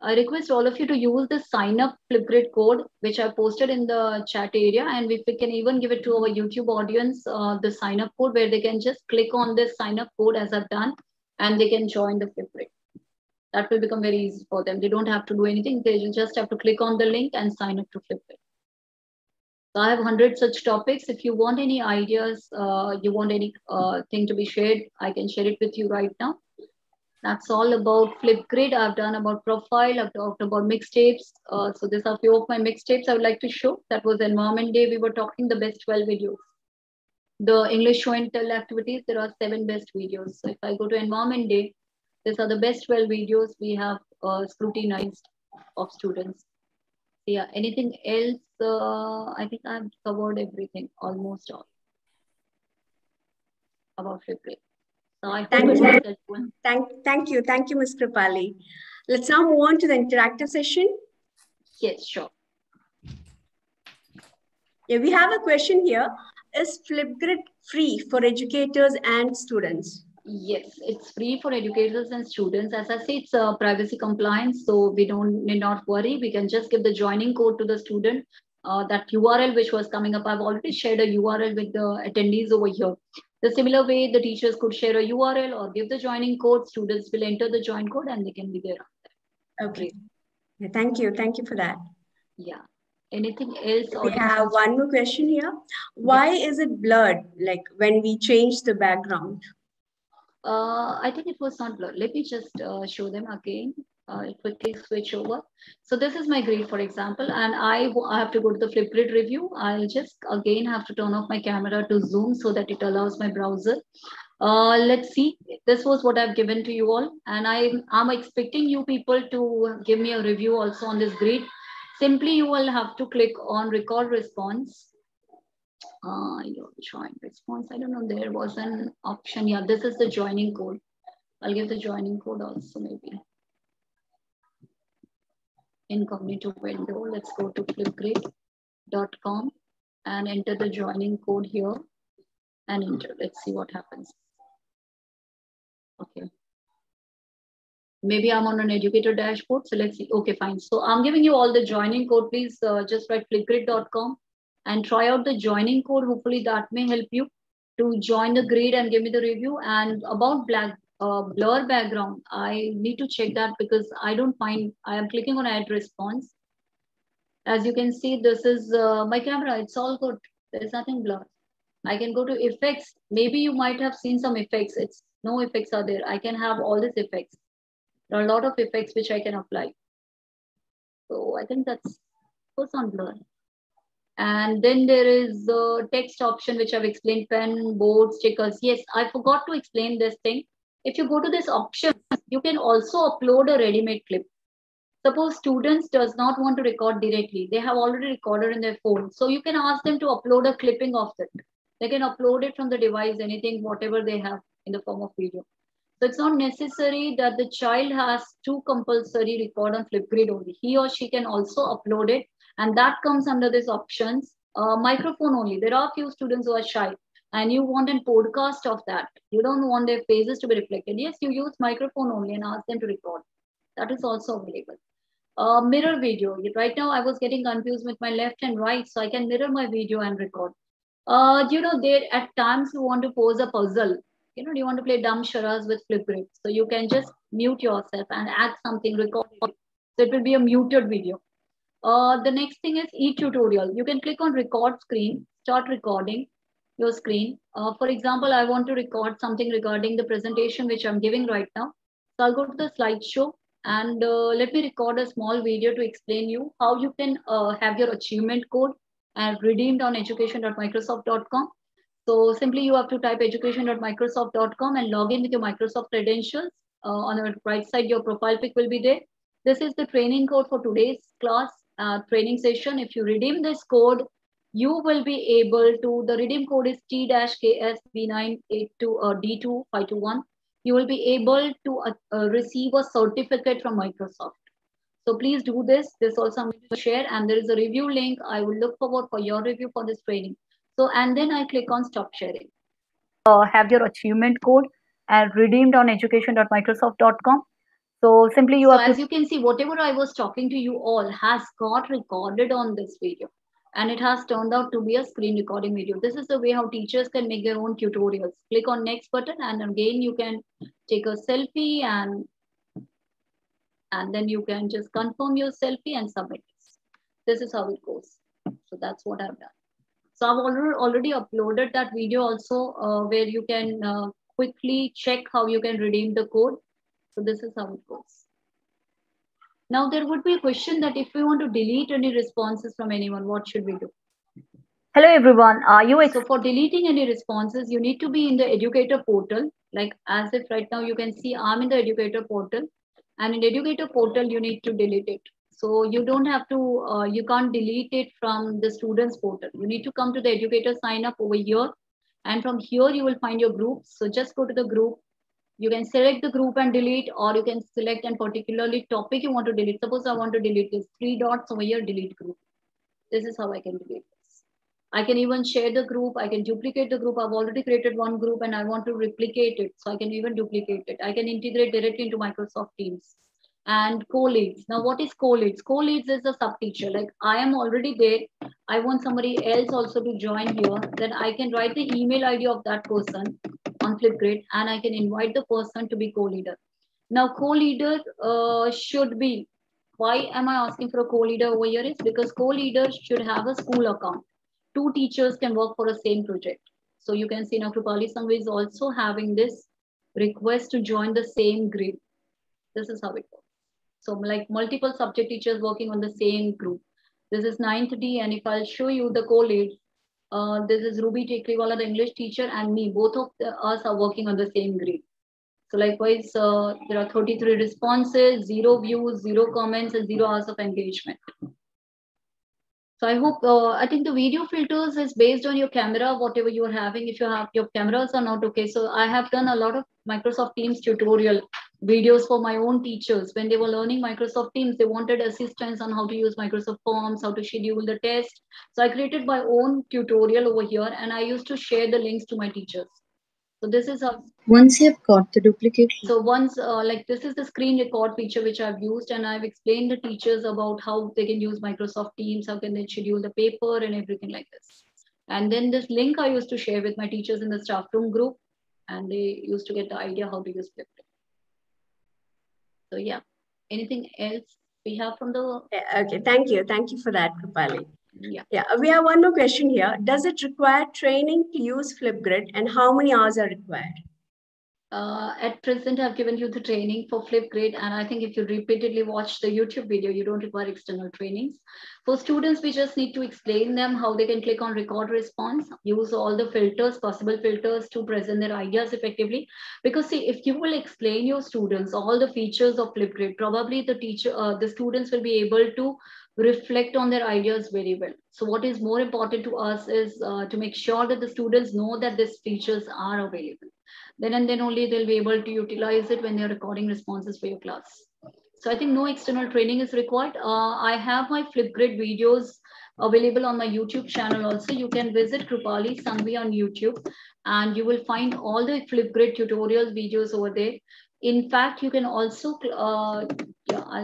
I request all of you to use the sign up Flipgrid code, which I posted in the chat area. And if we can even give it to our YouTube audience, the sign up code where they can just click on this sign up code as I've done, and they can join the Flipgrid. That will become very easy for them. They don't have to do anything. They just have to click on the link and sign up to Flipgrid. So I have 100 such topics. If you want any ideas, you want any thing to be shared, I can share it with you right now. That's all about Flipgrid. I've done about profile. I've talked about mixtapes. So these are a few of my mixtapes I would like to show. That was Environment Day. We were talking the best 12 videos. The English show and tell activities, there are 7 best videos. So if I go to Environment Day, these are the best 12 videos we have scrutinized of students. Yeah, anything else? I think I've covered everything, almost all about Flipgrid. So I thank you, Ms. Kripali. Let's now move on to the interactive session. Yes, sure. Yeah, we have a question here. Is Flipgrid free for educators and students? Yes, it's free for educators and students. As I say, it's privacy compliant, so we need not worry. We can just give the joining code to the student. That URL which was coming up, I've already shared a URL with the attendees over here. The similar way, the teachers could share a URL or give the joining code. Students will enter the join code and they can be there. Okay. Yeah, thank you. Thank you for that. Yeah. Anything else? We have one more question here. Why is it blurred, like when we change the background? I think it was not blurred. Let me just show them again. Quickly switch over. So this is my grid, for example, and I have to go to the Flipgrid review. I'll just again have to turn off my camera to zoom so that it allows my browser. Let's see. This was what I've given to you all, and I'm expecting you people to give me a review also on this grid. Simply, you will have to click on record response. Your join response. I don't know. There was an option. Yeah, this is the joining code. I'll give the joining code also maybe. Incognito window. Let's go to flipgrid.com and enter the joining code here and enter. Let's see what happens. Okay. Maybe I'm on an educator dashboard. So let's see. Okay, fine. So I'm giving you all the joining code. Please just write flipgrid.com and try out the joining code. Hopefully that may help you to join the grid and give me the review. And about blur background, I need to check that because I don't find, I am clicking on add response. As you can see, this is my camera. It's all good. There's nothing blurred. I can go to effects. Maybe you might have seen some effects. It's no effects are there. I can have all these effects. There are a lot of effects which I can apply. So I think that's on blur. And then there is the text option, which I've explained, pen, board, stickers. Yes, I forgot to explain this thing. If you go to this option, you can also upload a ready-made clip. Suppose students does not want to record directly. They have already recorded in their phone. So you can ask them to upload a clipping of it. They can upload it from the device, anything, whatever they have in the form of video. So it's not necessary that the child has to compulsory record on Flipgrid only. He or she can also upload it. And that comes under this options, microphone only. There are a few students who are shy and you want a podcast of that. You don't want their faces to be reflected. Yes, you use microphone only and ask them to record. That is also available. Mirror video. Right now I was getting confused with my left and right, so I can mirror my video and record. There at times you want to pose a puzzle. Do you want to play dumb charadas with Flipgrid? So you can just mute yourself and add something, record it. So it will be a muted video. The next thing is e-tutorial. You can click on record screen, start recording your screen. For example, I want to record something regarding the presentation which I'm giving right now. So I'll go to the slideshow and let me record a small video to explain you how you can have your achievement code and redeemed on education.microsoft.com. So simply you have to type education.microsoft.com and log in with your Microsoft credentials. On the right side, your profile pic will be there. This is the training code for today's class training session. If you redeem this code, you will be able to, the redeem code is T-KSB982D2521. You will be able to receive a certificate from Microsoft. So please do this. This also I'm going to share, and there is a review link. I will look forward for your review for this training. So, and then I click on stop sharing. Have your achievement code and redeemed on education.microsoft.com. So simply you have as you can see, whatever I was talking to you all has got recorded on this video, and it has turned out to be a screen recording video. This is the way how teachers can make their own tutorials. Click on next button, and again you can take a selfie, and then you can just confirm your selfie and submit this. This is how it goes. So that's what I've done. So I've already uploaded that video also where you can quickly check how you can redeem the code. So this is how it goes. Now there would be a question that if we want to delete any responses from anyone, what should we do? Hello everyone. Are you so for deleting any responses, you need to be in the educator portal. Like as if right now you can see I'm in the educator portal, and in educator portal you need to delete it. So you don't have to, you can't delete it from the students portal. You need to come to the educator sign up over here, and from here you will find your groups. So just go to the group. You can select the group and delete, or you can select and particularly topic you want to delete. Suppose I want to delete this 3 dots over here, delete group. This is how I can delete this. I can even share the group. I can duplicate the group. I've already created one group and I want to replicate it. So I can even duplicate it. I can integrate directly into Microsoft Teams. And co-leads. Now what is co-leads? Co-leads is a sub-teacher. Like I am already there. I want somebody else also to join here. Then I can write the email ID of that person on Flipgrid, and I can invite the person to be co-leader. Now co-leader should be, why am I asking for a co-leader over here? Is because co-leader should have a school account. 2 teachers can work for a same project. So you can see now Krupali Sangvi is also having this request to join the same grid. This is how it goes. So like multiple subject teachers working on the same group. This is 9th D, and if I'll show you the co-lead, this is Ruby Tekriwala, the English teacher, and me. Both of us are working on the same grid. So likewise, there are 33 responses, 0 views, 0 comments, and 0 hours of engagement. So I hope, I think the video filters is based on your camera, whatever you are having. If you have your cameras are not okay. So I have done a lot of Microsoft Teams tutorial videos for my own teachers. When they were learning Microsoft Teams, they wanted assistance on how to use Microsoft Forms, how to schedule the test. So I created my own tutorial over here, and I used to share the links to my teachers. So this is how. Once you have got the duplicate. So once, like this is the screen record feature which I've used, and I've explained the teachers about how they can use Microsoft Teams, how can they schedule the paper and everything like this. And then this link I used to share with my teachers in the staff room group, and they used to get the idea how to use Flipgrid. So yeah, anything else we have from the... Okay, thank you. Thank you for that, Krupali. Yeah, we have one more question here. Does it require training to use Flipgrid, and how many hours are required? At present, I've given you the training for Flipgrid, and I think if you repeatedly watch the YouTube video, you don't require external trainings. For students, we just need to explain them how they can click on record response, use all the filters, possible filters to present their ideas effectively. Because see, if you will explain your students all the features of Flipgrid, probably the students will be able to reflect on their ideas very well. So what is more important to us is to make sure that the students know that these features are available. Then and then only they'll be able to utilize it when they're recording responses for your class. So I think no external training is required. I have my Flipgrid videos available on my YouTube channel also. You can visit Krupali Sangvi on YouTube, and you will find all the Flipgrid tutorial videos over there. In fact, you can also, I'll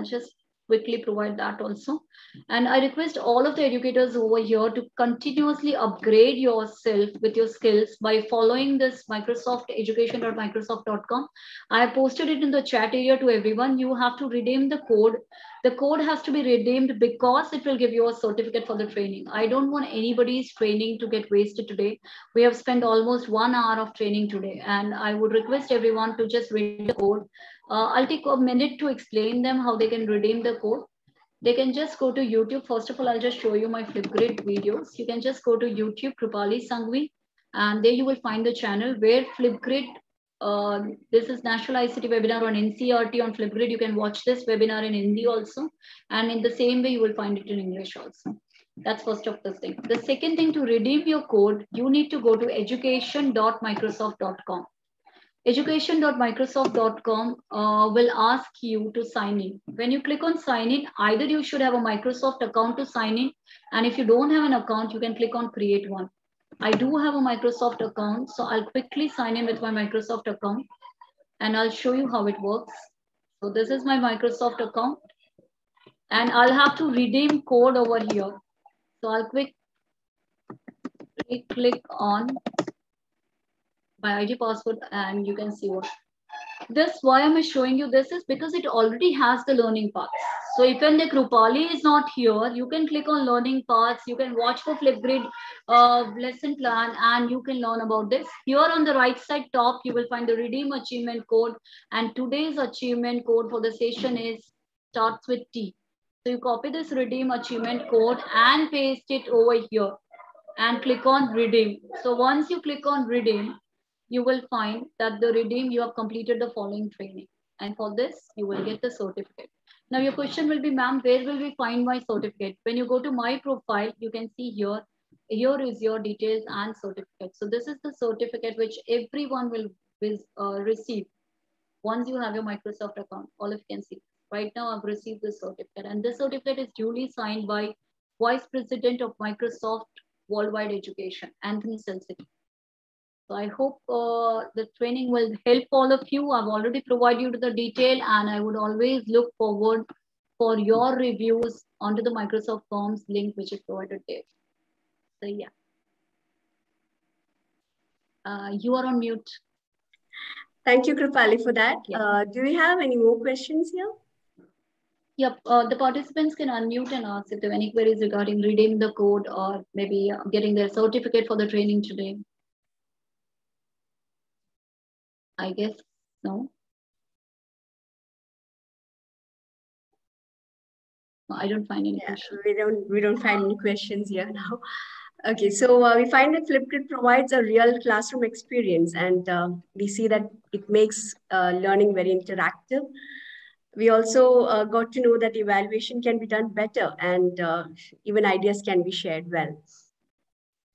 just quickly provide that also. And I request all of the educators over here to continuously upgrade yourself with your skills by following this Microsoft education.microsoft.com. I have posted it in the chat area to everyone. You have to redeem the code The code has to be redeemed because it will give you a certificate for the training. I don't want anybody's training to get wasted today. We have spent almost 1 hour of training today, and I would request everyone to just read the code. I'll take a minute to explain them how they can redeem the code. They can just go to YouTube. First of all, I'll just show you my Flipgrid videos. You can just go to YouTube, Krupali Sanghvi, and there you will find the channel where Flipgrid, this is National ICT webinar on NCERT on Flipgrid. You can watch this webinar in Hindi also. And in the same way, you will find it in English also. That's first of the thing. The second thing, to redeem your code, you need to go to education.microsoft.com. Education.microsoft.com will ask you to sign in. When you click on sign in, either you should have a Microsoft account to sign in, and if you don't have an account, you can click on create one. I do have a Microsoft account, so I'll quickly sign in with my Microsoft account, and I'll show you how it works. So this is my Microsoft account, and I'll have to redeem code over here. So I'll quickly click on my ID password, and you can see what this. Why am I showing you this is because it already has the learning paths. So if when the Krupali is not here, you can click on learning paths. You can watch the Flipgrid lesson plan, and you can learn about this. Here on the right side top, you will find the redeem achievement code, and today's achievement code for the session is starts with T. So you copy this redeem achievement code and paste it over here and click on redeem. So once you click on redeem, you will find that the redeem, you have completed the following training. And for this, you will get the certificate. Now your question will be, ma'am, where will we find my certificate? When you go to my profile, you can see here is your details and certificate. So this is the certificate which everyone will receive once you have your Microsoft account. All of you can see. Right now, I've received this certificate, and this certificate is duly signed by Vice President of Microsoft Worldwide Education, Anthony Celsius. So I hope the training will help all of you. I've already provided you the detail, and I would always look forward for your reviews onto the Microsoft Forms link, which is provided there. So yeah. You are on mute. Thank you, Krupali, for that. Yeah. Do we have any more questions here? Yep, the participants can unmute and ask if there are any queries regarding redeeming the code or maybe getting their certificate for the training today. I guess no. I don't find any questions. We don't find any questions here now. Okay, so we find that Flipgrid provides a real classroom experience, and we see that it makes learning very interactive. We also got to know that evaluation can be done better, and even ideas can be shared well.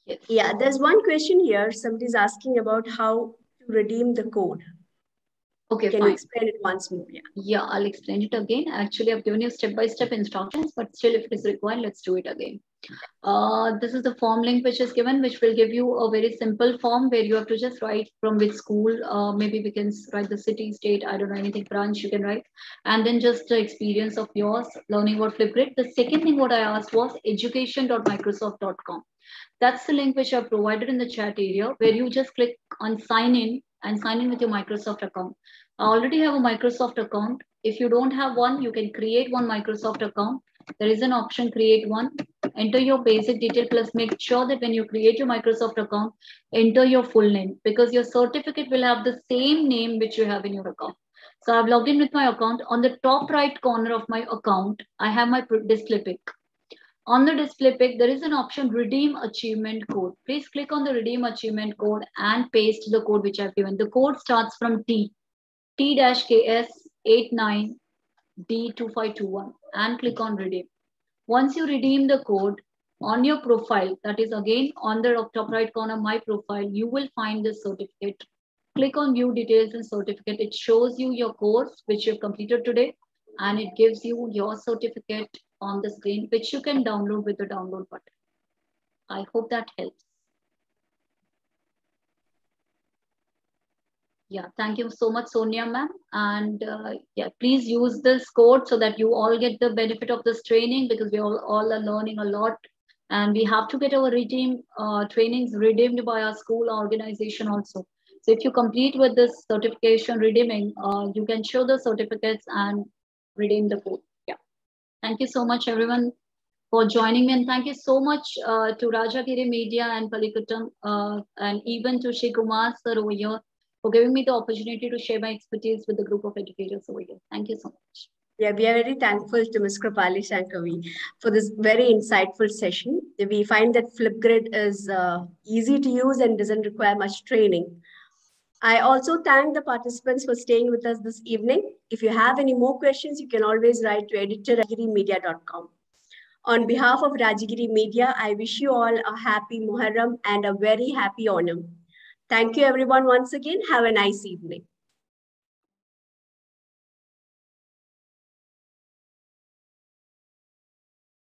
Yes. Yeah, there's one question here. Somebody's asking about how to redeem the code. Okay, Can fine. you explain it once more? Yeah, I'll explain it again. Actually, I've given you step-by-step instructions, but still, if it is required, let's do it again. This is the form link which is given, which will give you a very simple form where you have to just write from which school. Maybe we can write the city, state, I don't know, anything, branch you can write. And then just the experience of yours learning about Flipgrid. The second thing what I asked was education.microsoft.com. That's the link which I provided in the chat area, where you just click on sign in and sign in with your Microsoft account. I already have a Microsoft account. If you don't have one, you can create one Microsoft account. There is an option, create one. Enter your basic detail, plus make sure that when you create your Microsoft account, enter your full name, because your certificate will have the same name which you have in your account. So I've logged in with my account. On the top right corner of my account, I have my display pic. On the display pic, there is an option, redeem achievement code. Please click on the redeem achievement code and paste the code which I've given. The code starts from T-KS89D2521 and click on redeem. Once you redeem the code on your profile, that is again on the top right corner, my profile, you will find this certificate. Click on view details and certificate. It shows you your course which you've completed today, and it gives you your certificate on the screen, which you can download with the download button. I hope that helps. Yeah, thank you so much, Sonia ma'am. And yeah, please use this code so that you all get the benefit of this training, because we all are learning a lot, and we have to get our trainings redeemed by our school organization also. So if you complete with this certification redeeming, you can show the certificates and redeem the code. Thank you so much, everyone, for joining me. And thank you so much to Rajagiri Media and Palikutam, and even to Shri Kumar sir over here for giving me the opportunity to share my expertise with the group of educators over here. Thank you so much. Yeah, we are very thankful to Ms. Kripali Shankavi for this very insightful session. We find that Flipgrid is easy to use and doesn't require much training. I also thank the participants for staying with us this evening. If you have any more questions, you can always write to editor@rajagirimedia.com. On behalf of Rajagiri Media, I wish you all a happy Muharram and a very happy Onam. Thank you everyone once again. Have a nice evening.